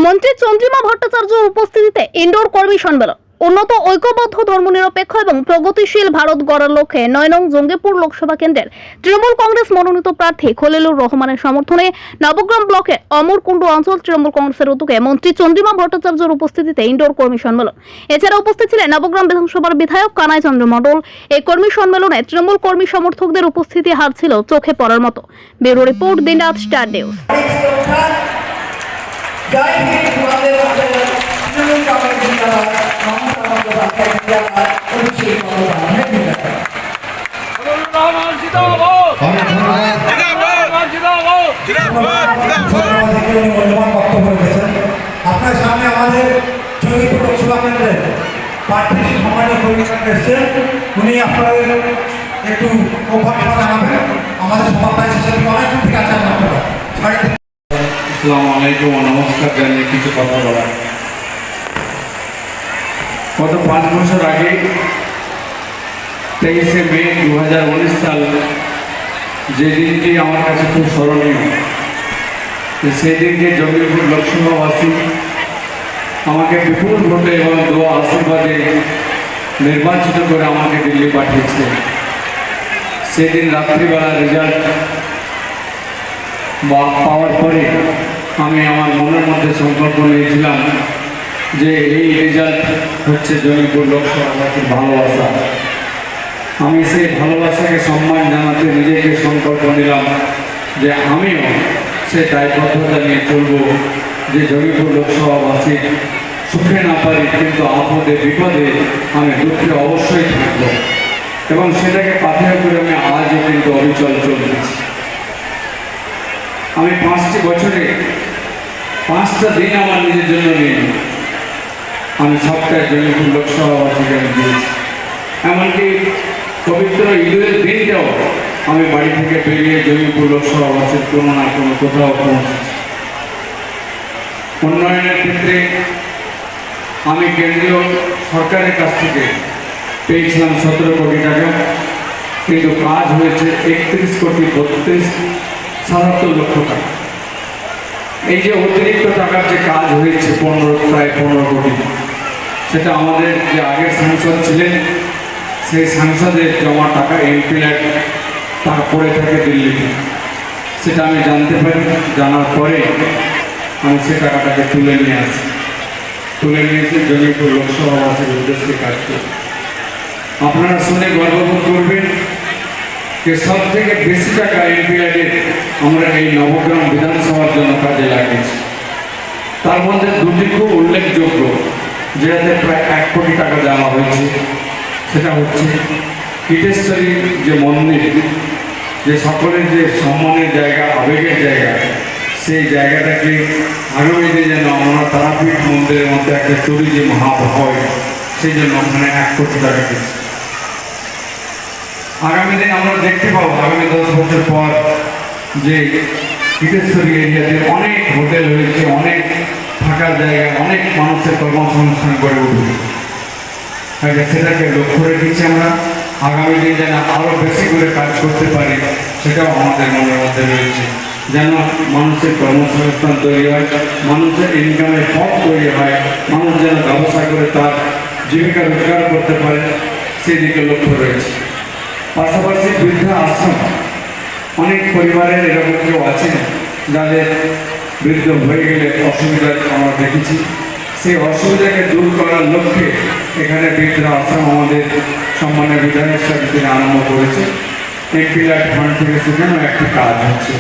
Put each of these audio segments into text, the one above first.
মন্ত্রী চন্দ্রিমা ভট্টাচার্যের উপস্থিতিতে ইনডোর কর্মী সম্মেলন। উন্নত ঐক্যবদ্ধ ধর্মনিরপেক্ষ এবং প্রগতিশীল ভারত গড়ার লক্ষ্যে ৯ নং জঙ্গিপুর লোকসভা কেন্দ্রের তৃণমূল কংগ্রেস মনোনীত প্রার্থী খলিলুর রহমানের সমর্থনে নবগ্রাম ব্লকের অমরকুণ্ডু অঞ্চল তৃণমূল কংগ্রেসের উদ্যোগে মন্ত্রী চন্দ্রিমা ভট্টাচার্যের উপস্থিতিতে ইনডোর কর্মী সম্মেলন। এছাড়া উপস্থিত ছিলেন নবগ্রাম বিধানসভার বিধায়ক কানাই চন্দ্র মণ্ডল। এই কর্মী সম্মেলনে তৃণমূল কর্মী সমর্থকদের উপস্থিতি হার ছিল চোখে পড়ার মতো। ব্যুরো রিপোর্ট, দিনরাত স্টার নিউজ। জয় হিন্দ আমাদের তৃণমূল কংগ্রেস জিন্দাবাদ, মমতা বন্দ্যোপাধ্যায় জিন্দাবাদ, অভিষেক বন্দ্যোপাধ্যায় জিন্দাবাদ। মূল্যবান বক্তব্য রেখেছেন। আপনার সামনে আমাদের জঙ্গিপুর লোকসভা কেন্দ্রের প্রার্থী সম্মানীয় কর্মীরা এসেছেন। উনি আপনাদের একটু অভ্যর্থনা জানাবেন। আমাদের সভাপতি হিসেবে অনেকক্ষণ থেকে আছেন আপনারা। আসসালামু আলাইকুম ও নমস্কার জানিয়ে কিছু কথা বলার। গত 5 বছর আগে 23শে মে 2019 সাল, যে দিনটি আমার কাছে খুব স্মরণীয়, সেই দিনকে জঙ্গিপুর লোকসভাবাসী আমাকে বিপুল ভোটে এবং দোয়া আশীর্বাদে নির্বাচিত করে আমাকে দিল্লি পাঠিয়েছে। সেদিন রাত্রিবেলা রেজাল্ট পাওয়ার পরে আমি আমার মনের মধ্যে সংকল্প নিয়েছিলাম যে এই রেজাল্ট হচ্ছে জঙ্গিপুর লোকসভাবাসীর ভালোবাসা। আমি সেই ভালোবাসাকে সম্মান জানাতে নিজেকে সংকল্প নিলাম যে আমিও সে দায়বদ্ধতা নিয়ে চলব যে জঙ্গিপুর লোকসভাবাসী সুখে না পারি, কিন্তু আপদে বিপদে আমি দুঃখে অবশ্যই থাকব এবং সেটাকে পাথেয় করে আমি আজও কিন্তু অবিচল চলতেছি। আমি 5টি বছরে 5টা দিন আমার নিজের জন্য নিই, আমি সবটাই জঙ্গিপুর লোকসভাবাসীকে আমি দিয়েছি। এমনকি পবিত্র ঈদের দিনটাও আমি বাড়ি থেকে বেরিয়ে জঙ্গিপুর লোকসভাবাসীর কোনো না কোনো কোথাও পৌঁছেছি। উন্নয়নের ক্ষেত্রে আমি কেন্দ্রীয় সরকারের কাছ থেকে পেয়েছিলাম 17 কোটি টাকা, কিন্তু কাজ হয়েছে 31,32,77 লক্ষ টাকা। এই যে অতিরিক্ত টাকার যে কাজ হয়েছে প্রায় 15 কোটি, সেটা আমাদের যে আগের সাংসদ ছিলেন সেই সাংসদের জমা টাকা এমপি ল্যাট তার পড়ে থাকে দিল্লিতে। সেটা আমি জানতে পারি, জানার পরে আমি সে টাকাটাকে তুলে নিয়ে এসে জঙ্গিপুর লোকসভাবাসীর উদ্দেশ্যে কাজ করি। আপনারা শুনে গর্ববোধ করবেন যে সব থেকে বেশি টাকা এমপি ল্যাটের আমরা এই নবগ্রাম বিধানসভার জন্য কাজে লাগিয়েছি। তার মধ্যে 2টি খুব উল্লেখযোগ্য, যেটাতে প্রায় 1 কোটি টাকা দেওয়া হয়েছে। সেটা হচ্ছে কীটেশ্বরী যে মন্দির, যে সকলের যে সম্মানের জায়গা, আবেগের জায়গা, সেই জায়গাটাকে আগামী দিনে যেন আমরা তারাপীঠ মন্দিরের মধ্যে একটা ট্যুরিজম হাব হয়, সেই জন্য ওখানে 1 কোটি টাকা দিচ্ছি। আগামী দিন আমরা দেখতে পাবো আগামী 10 বছর পর যে কীটেশ্বরী এরিয়াতে অনেক হোটেল হয়েছে, অনেক থাকার জায়গা, অনেক মানুষের কর্মসংস্থান গড়ে উঠবে। সেটাকে লক্ষ্য রেখেছি আমরা। আগামী দিন যেন আরও বেশি করে কাজ করতে পারি সেটাও আমাদের মনের মধ্যে রয়েছে, যেন মানুষের কর্মসংস্থান তৈরি হয়, মানুষের ইনকামের পথ তৈরি হয়, মানুষ যেন ব্যবসা করে তার জীবিকা রোজগার করতে পারে, সেই দিকে লক্ষ্য রয়েছে। পাশাপাশি বৃদ্ধা আশ্রম, অনেক পরিবারের এরকম কেউ আছেন যাদের বৃদ্ধ হয়ে গেলে অসুবিধা আমরা দেখেছি। সেই অসুবিধাকে দূর করার লক্ষ্যে এখানে বৃদ্ধা আশ্রম আমাদের সম্মানের বিধায়ক সাহেব থেকে আরম্ভ করেছে। এমপি ল্যাট ফান্ড থেকে সেখানেও একটি কাজ হচ্ছে।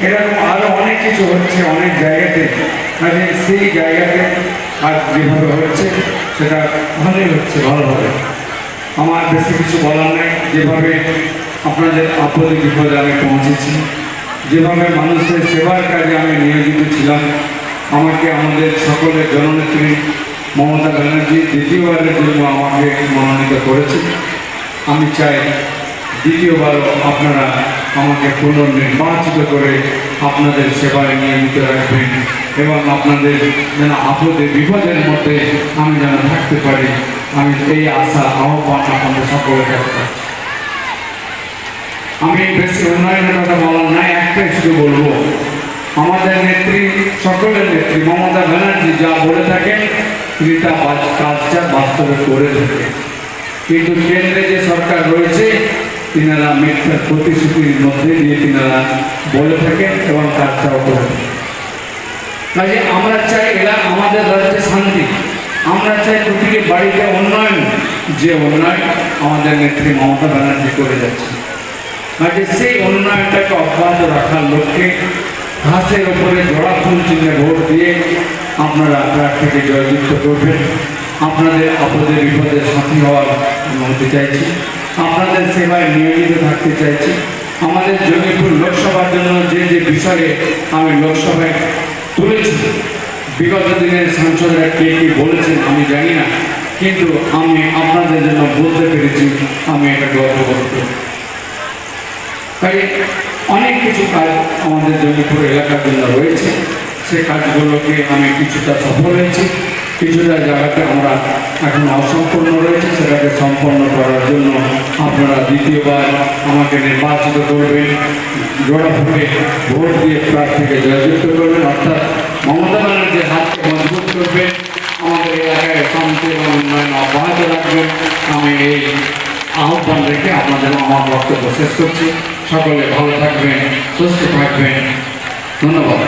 এরকম আরও অনেক কিছু হচ্ছে অনেক জায়গাতে। সেই জায়গাতে কাজ যেভাবে হচ্ছে সেটা ভালোই হচ্ছে, ভালোভাবে। আমার বেশি কিছু বলার নেই। যেভাবে আপনাদের আপদে বিপদে আমি পৌঁছেছি, যেভাবে মানুষের সেবার কাজে আমি নিয়োজিত ছিলাম, আমাকে আমাদের সকলের জননেত্রী মমতা ব্যানার্জি দ্বিতীয়বারের জন্য আমাকে মনোনীত করেছে। আমি চাই দ্বিতীয়বারও আপনারা আমাকে পুনর্নির্বাচিত করে আপনাদের সেবায় নিয়োজিত রাখবেন এবং আপনাদের যেন আপদে বিপদের মধ্যে আমি যেন থাকতে পারি, আমি এই আশা আহ্বান আপনাদের সকলের কাছে। আমি বেশি উন্নয়নের কথা বলার নাই, একটাই শুধু বলবো, আমাদের নেত্রী, সকলের নেত্রী মমতা ব্যানার্জি চিন্তা কাজটা বাস্তবে করে থাকে। কিন্তু কেন্দ্রে যে সরকার রয়েছে তিনারা মিথ্যার প্রতিশ্রুতির মধ্যে দিয়ে তিনারা বলে থাকেন এবং কাজটাও করে থাকেন। কাজে আমরা চাই এরা আমাদের রাজ্যে শান্তি, আমরা চাই প্রতিটি বাড়িতে উন্নয়ন, যে উন্নয়ন আমাদের নেত্রী মমতা ব্যানার্জি করে যাচ্ছে। কাজে সেই উন্নয়নটাকে অব্যাহত রাখার লক্ষ্যে ঘাসের উপরে জোড়া ফুল চিহ্নে ভোট দিয়ে আপনারা প্রার্থীকে জয়যুক্ত করবেন। আপনাদের আপদে বিপদে সাথী হওয়ার অনুমতি চাইছি, আপনাদের সেবায় নিয়োজিত থাকতে চাইছি। আমাদের জঙ্গিপুর লোকসভার জন্য যে যে বিষয়ে আমি লোকসভায় তুলেছি, বিগত দিনের সাংসদরা কে কী বলেছেন আমি জানি না, কিন্তু আমি আপনাদের জন্য বলতে পেরেছি, আমি এটা গর্ব করতে। তাই অনেক কিছু কাজ আমাদের জঙ্গিপুর এলাকার জন্য রয়েছে, সে কাজগুলোকে আমি কিছুটা সফল হয়েছি, কিছুটা জায়গাতে আমরা এখন অসম্পূর্ণ রয়েছে, সেটাকে সম্পন্ন করার জন্য আপনারা দ্বিতীয়বার আমাকে নির্বাচিত করবেন, জোড়া ভোটে ভোট দিয়ে প্রার্থীকে জয়যুক্ত করবেন, অর্থাৎ মমতা ব্যানার্জির হাতকে মজবুত করবেন, আমাদের এলাকায় শান্তি এবং উন্নয়ন অব্যাহত রাখবেন। আমি এই আহ্বান রেখে আপনাদের আমার বক্তব্য শেষ করছি। সকলে ভালো থাকবেন, সুস্থ থাকবেন, ধন্যবাদ।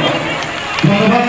ধন্যবাদ।